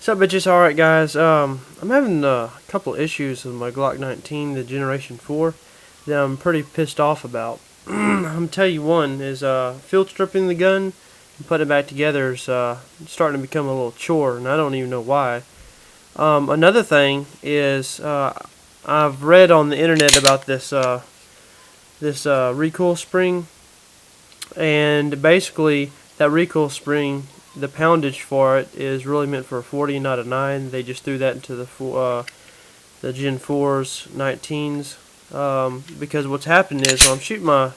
What's up, bitches? Alright, guys, I'm having a couple issues with my Glock 19, the Generation 4, that I'm pretty pissed off about. I'm going to tell you one is field stripping the gun and putting it back together is starting to become a little chore, and I don't even know why. Another thing is I've read on the internet about this recoil spring, and basically that recoil spring, the poundage for it is really meant for a 40, not a 9. They just threw that into the Gen 4s, 19s, because what's happened is when I'm shooting my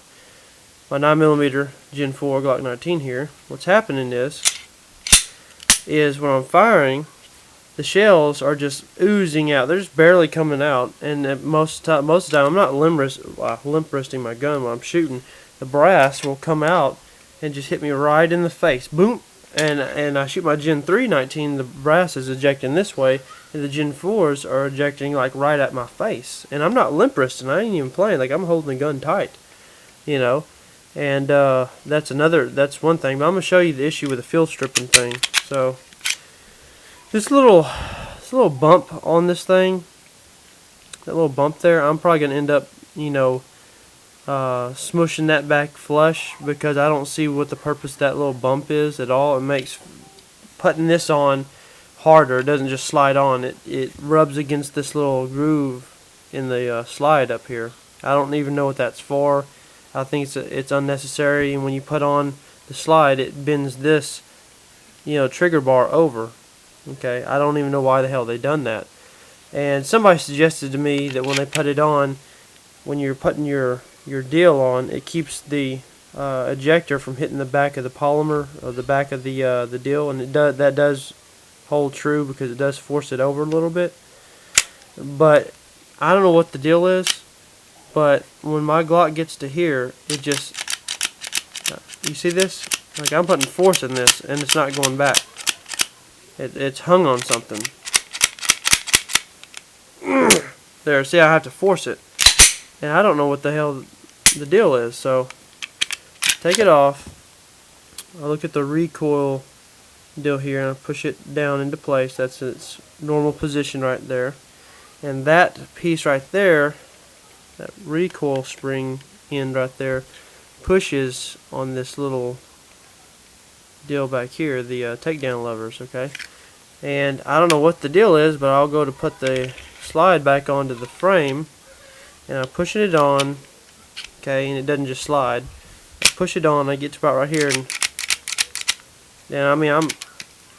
9mm Gen 4 Glock 19 here, what's happening is when I'm firing, the shells are just oozing out. They're just barely coming out, and most of the time I'm not limp wristing my gun when I'm shooting. The brass will come out and just hit me right in the face. Boom! And I shoot my Gen 3 19, the brass is ejecting this way, and the Gen 4s are ejecting like right at my face. And I'm not limp wristing, I ain't even playing, like I'm holding the gun tight, you know. And that's one thing. But I'm gonna show you the issue with the field stripping thing. So this little bump on this thing, that little bump there, I'm probably gonna end up, you know, smushing that back flush, because I don't see what the purpose of that little bump is at all. It makes putting this on harder. It doesn't just slide on. It rubs against this little groove in the slide up here. I don't even know what that's for. I think it's unnecessary, and when you put on the slide, it bends this, you know, trigger bar over. Okay, I don't even know why the hell they done that. And somebody suggested to me that when they put it on, when you're putting your deal on, it keeps the ejector from hitting the back of the polymer, or the back of the deal, and that does hold true, because it does force it over a little bit. But I don't know what the deal is, but when my Glock gets to here, it just, you see this? Like I'm putting force in this, and it's not going back. It's hung on something. There, see, I have to force it, and I don't know what the hell the deal is. So take it off. I look at the recoil deal here, and I push it down into place. That's its normal position right there. And that piece right there, that recoil spring end right there, pushes on this little deal back here, the takedown levers. Okay, and I don't know what the deal is, but I'll go to put the slide back onto the frame, and I'm pushing it on. Okay, and it doesn't just slide. I push it on, I get to about right here, and I mean,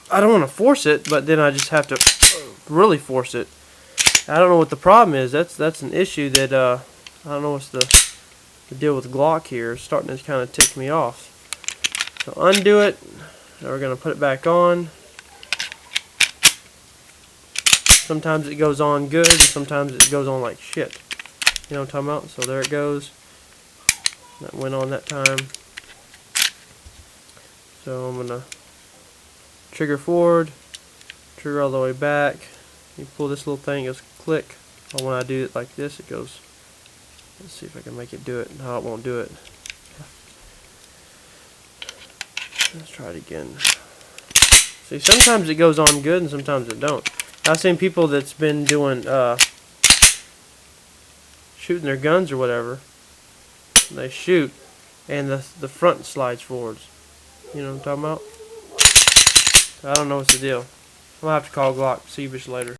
I don't want to force it, but then I just have to really force it. I don't know what the problem is. That's an issue that I don't know what's the deal with Glock here. It's starting to kind of tick me off. So undo it. Now we're gonna put it back on. Sometimes it goes on good, sometimes it goes on like shit. You know what I'm talking about? So there it goes. That went on that time. So I'm gonna trigger forward, trigger all the way back. You pull this little thing, it goes click. Or when I do it like this, it goes. Let's see if I can make it do it. No, it won't do it. Let's try it again. See, sometimes it goes on good and sometimes it don't. I've seen people that's been doing shooting their guns or whatever. They shoot, and the front slides forwards. You know what I'm talking about? I don't know what's the deal. I'm gonna have to call Glock. See you bitch later.